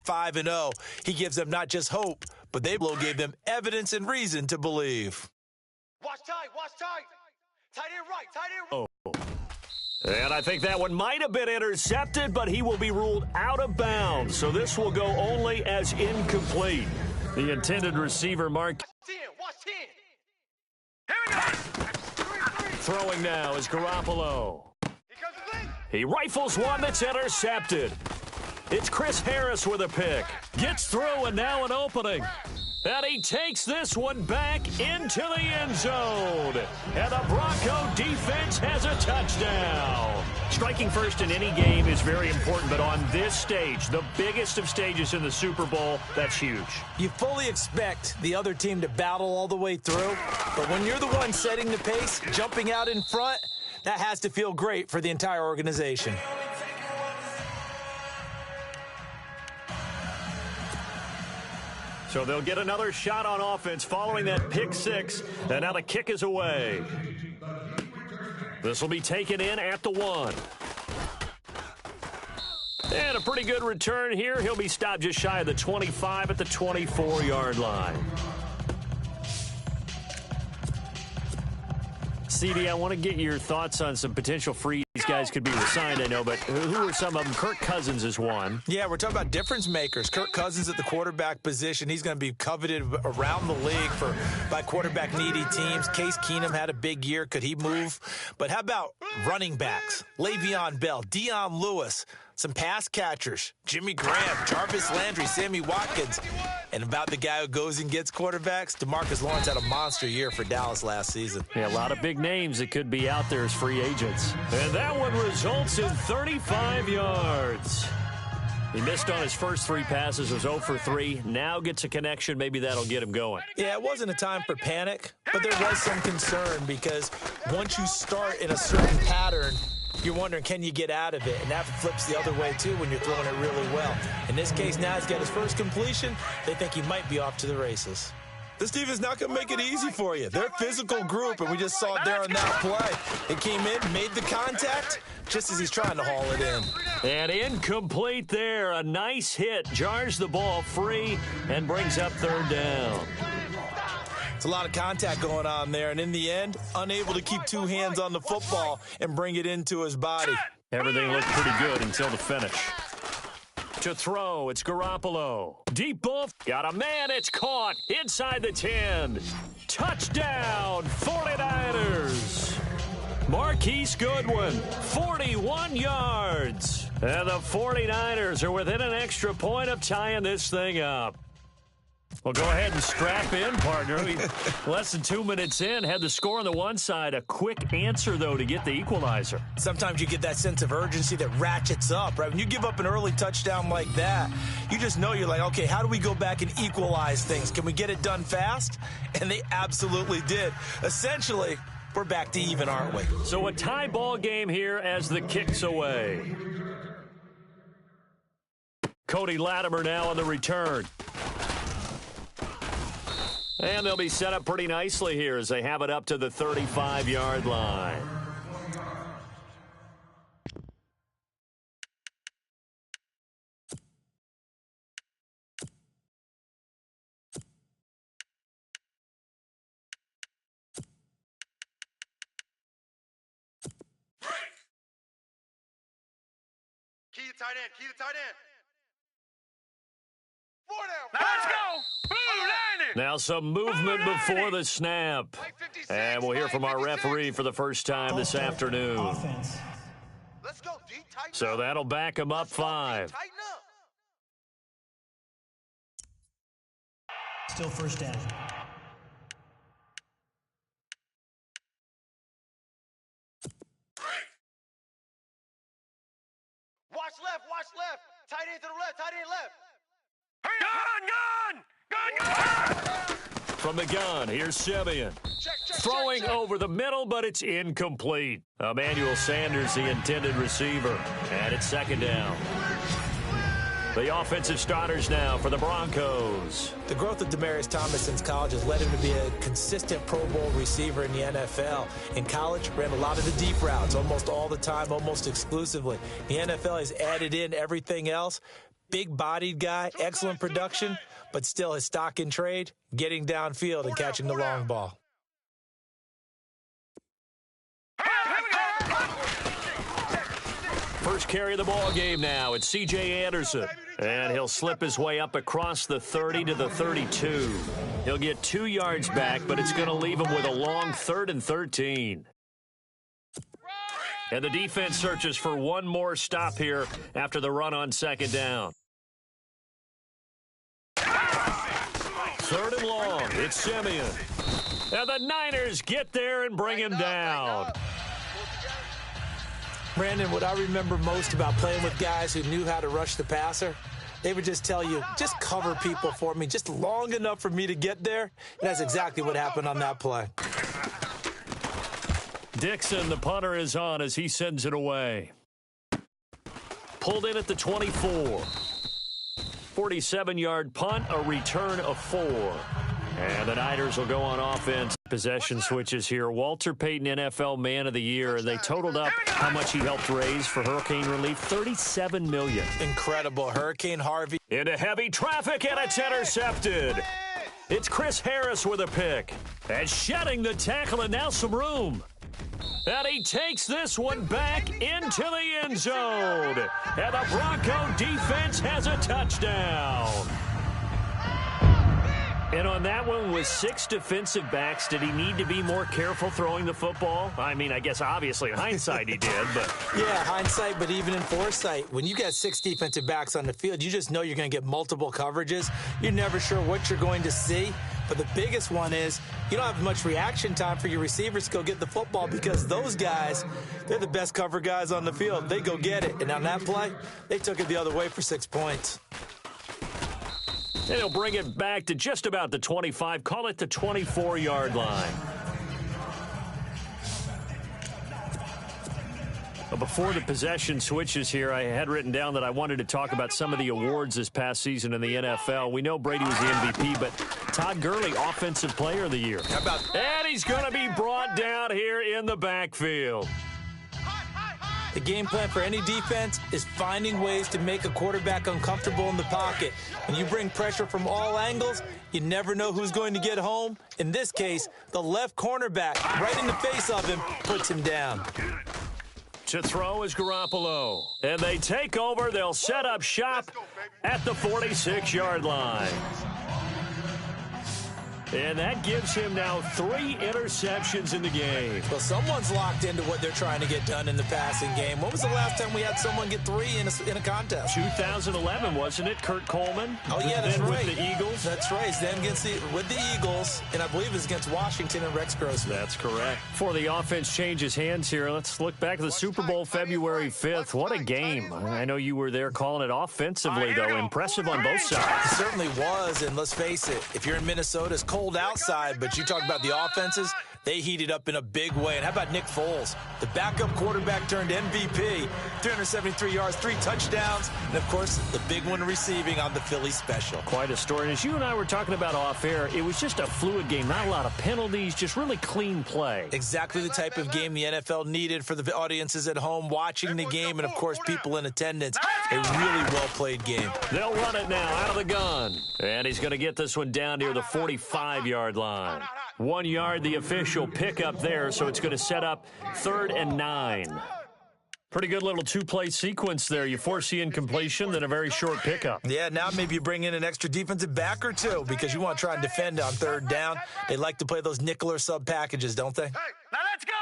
5-0. He gives them not just hope, but they gave them evidence and reason to believe. Watch tight, watch tight. Tight end right, tight end right. And I think that one might have been intercepted, but he will be ruled out of bounds. So this will go only as incomplete. The intended receiver, Mark. Watch 10. Here we go. Throwing now is Garoppolo. He rifles one that's intercepted. It's Chris Harris with a pick. Gets through and now an opening. And he takes this one back into the end zone. And the Bronco defense has a touchdown. Striking first in any game is very important, but on this stage, the biggest of stages in the Super Bowl, that's huge. You fully expect the other team to battle all the way through, but when you're the one setting the pace, jumping out in front, that has to feel great for the entire organization. So they'll get another shot on offense following that pick six, and now the kick is away. This will be taken in at the 1. And a pretty good return here. He'll be stopped just shy of the 25 at the 24-yard line. CD, I want to get your thoughts on some potential free guys could be resigned, I know, but who are some of them? Kirk Cousins is one. Yeah, we're talking about difference makers. Kirk Cousins at the quarterback position. He's going to be coveted around the league by quarterback-needy teams. Case Keenum had a big year. Could he move? But how about running backs? Le'Veon Bell, Dion Lewis, some pass catchers, Jimmy Graham, Jarvis Landry, Sammy Watkins. And about the guy who goes and gets quarterbacks, DeMarcus Lawrence had a monster year for Dallas last season. Yeah, a lot of big names that could be out there as free agents. And that one results in 35 yards. He missed on his first 3 passes, was 0 for 3. Now gets a connection. Maybe that'll get him going. Yeah, it wasn't a time for panic, but there was some concern because once you start in a certain pattern, you're wondering, can you get out of it? And that flips the other way, too, when you're throwing it really well. In this case, now he's got his first completion. They think he might be off to the races. This defense not going to make it easy for you. They're a physical group, and we just saw it there on that play. It came in, made the contact, just as he's trying to haul it in. And incomplete there. A nice hit. Jars the ball free and brings up 3rd down. It's a lot of contact going on there, and in the end, unable to keep 2 hands on the football and bring it into his body. Everything looked pretty good until the finish. To throw, it's Garoppolo. Deep ball, got a man, it's caught inside the 10. Touchdown, 49ers. Marquise Goodwin, 41 yards. And the 49ers are within an extra point of tying this thing up. Well, go ahead and strap in, partner. Less than 2 minutes in, had the score on the one side. A quick answer, though, to get the equalizer. Sometimes you get that sense of urgency that ratchets up, right? When you give up an early touchdown like that, you just know you're like, okay, how do we go back and equalize things? Can we get it done fast? And they absolutely did. Essentially, we're back to even, aren't we? So a tie ball game here as the kick's away. Cody Latimer now on the return. And they'll be set up pretty nicely here as they have it up to the 35-yard line. Key to tight end, key to tight end. 4 down. Let's go. Now some movement before the snap. And we'll hear from our referee for the first time this afternoon. Let's go, D. Tighten So up. that'll back him up 5. Tighten up. Still first down. Watch left, watch left. Tight end to the left, tight end left. Gun! From the gun, here's Simeon. Throwing over the middle, but it's incomplete. Emmanuel Sanders, the intended receiver. And it's 2nd down. The offensive starters now for the Broncos. The growth of Demaryius Thomas since college has led him to be a consistent Pro Bowl receiver in the NFL. In college, ran a lot of the deep routes, almost all the time, almost exclusively. The NFL has added in everything else. Big-bodied guy, excellent production, but still his stock in trade, getting downfield and catching the long ball. First carry of the ball game now. It's C.J. Anderson. And he'll slip his way up across the 30 to the 32. He'll get 2 yards back, but it's going to leave him with a long 3rd and 13. And the defense searches for one more stop here after the run on 2nd down. 3rd and long. It's Simeon. And the Niners get there and bring him down. Brandon, what I remember most about playing with guys who knew how to rush the passer, they would just tell you, just cover people for me, just long enough for me to get there. And that's exactly what happened on that play. Dixon, the punter, is on as he sends it away. Pulled in at the 24. 47-yard punt, a return of 4. And the Niners will go on offense. Possession switches here. Walter Payton, NFL Man of the Year. And they totaled up how much he helped raise for hurricane relief. $37 million. Incredible. Hurricane Harvey. Into heavy traffic, and it's intercepted. It's Chris Harris with a pick. And shedding the tackle, and now some room. And he takes this one back into the end zone. And the Bronco defense has a touchdown. And on that one, with 6 defensive backs, did he need to be more careful throwing the football? I mean, I guess obviously in hindsight he did, but... Yeah, hindsight, but even in foresight, when you got 6 defensive backs on the field, you just know you're going to get multiple coverages. You're never sure what you're going to see. But the biggest one is you don't have much reaction time for your receivers to go get the football because those guys, they're the best cover guys on the field. They go get it. And on that play, they took it the other way for 6 points. And he'll bring it back to just about the 25. Call it the 24-yard line. But before the possession switches here, I had written down that I wanted to talk about some of the awards this past season in the NFL. We know Brady was the MVP, but Todd Gurley, Offensive Player of the Year. How about and he's going to be brought down here in the backfield. The game plan for any defense is finding ways to make a quarterback uncomfortable in the pocket. When you bring pressure from all angles, you never know who's going to get home. In this case, the left cornerback, right in the face of him, puts him down. To throw is Garoppolo. And they take over. They'll set up shop at the 46-yard line. And that gives him now 3 interceptions in the game. Well, someone's locked into what they're trying to get done in the passing game. When was the last time we had someone get 3 in a contest? 2011, wasn't it? Kurt Coleman? Oh, yeah, that's right. With the Eagles? That's right. It's then with the Eagles, and I believe it's against Washington and Rex Grossman. That's correct. Before the offense changes hands here, let's look back at the Super Bowl February 5th. What a game. I know you were there calling it offensively, though. Impressive on both sides. It certainly was, and let's face it, if you're in Minnesota, it's cold outside, but you talk about the offenses, they heated up in a big way. And how about Nick Foles? The backup quarterback turned MVP, 373 yards, 3 touchdowns, and, of course, the big one receiving on the Philly special. Quite a story. And as you and I were talking about off air, it was just a fluid game. Not a lot of penalties, just really clean play. Exactly the type of game the NFL needed for the audiences at home watching the game and, of course, people in attendance. A really well-played game. They'll run it now out of the gun. And he's going to get this one down near the 45-yard line. 1 yard, the official pickup there, so it's going to set up 3rd and 9. Pretty good little 2-play sequence there. You force the incompletion, then a very short pickup. Yeah, now maybe you bring in an extra defensive back or 2 because you want to try and defend on 3rd down. They like to play those nickel or sub packages, don't they? Hey, now let's go.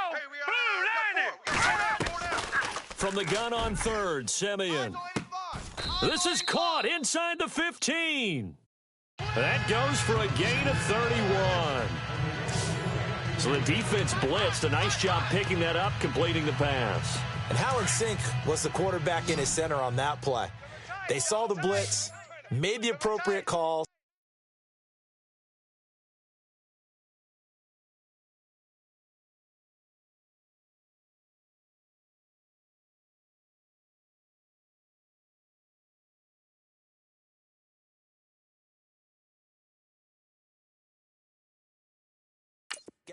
Blue, line it. From the gun on 3rd, Simeon. This is caught inside the 15. That goes for a gain of 31. So the defense blitzed. A nice job picking that up, completing the pass. And how in sync was the quarterback in his center on that play? They saw the blitz, made the appropriate calls.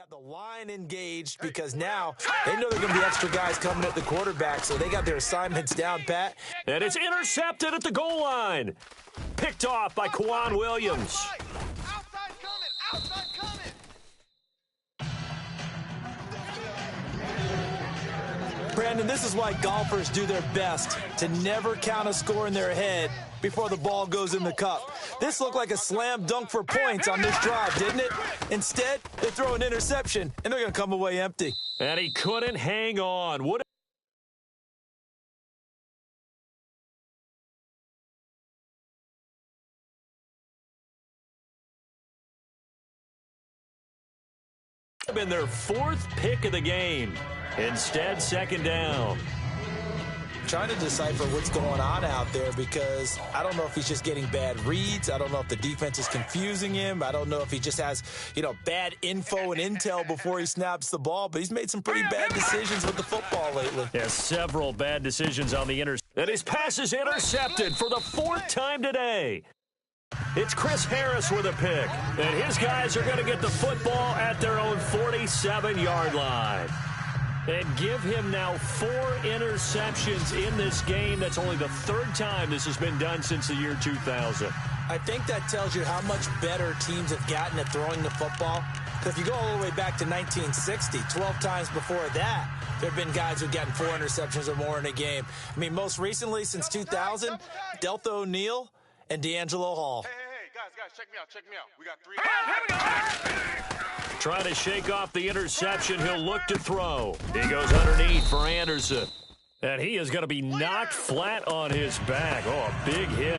got the line engaged because now they know there are going to be extra guys coming at the quarterback, so they got their assignments down pat. And it's intercepted at the goal line. Picked off by Kwan Williams. Outside coming! Outside coming! Brandon, this is why golfers do their best to never count a score in their head before the ball goes in the cup. This looked like a slam dunk for points on this drive, didn't it? Instead, they throw an interception, and they're going to come away empty. And he couldn't hang on. Would have been their fourth pick of the game. Instead, second down. Trying to decipher what's going on out there because I don't know if he's just getting bad reads. I don't know if the defense is confusing him. I don't know if he just has, bad info and intel before he snaps the ball. But he's made some pretty bad decisions with the football lately. Yeah, several bad decisions on the and his pass is intercepted for the fourth time today. It's Chris Harris with a pick. And his guys are going to get the football at their own 47-yard line. And give him now 4 interceptions in this game. That's only the third time this has been done since the year 2000. I think that tells you how much better teams have gotten at throwing the football. Because if you go all the way back to 1960, 12 times before that, there have been guys who've gotten 4 interceptions or more in a game. I mean, most recently, since 2000, Deltha O'Neal and D'Angelo Hall. Hey, guys, check me out. We got 3. Trying to shake off the interception. He'll look to throw. He goes underneath for Anderson. And he is going to be knocked flat on his back. Oh, a big hit.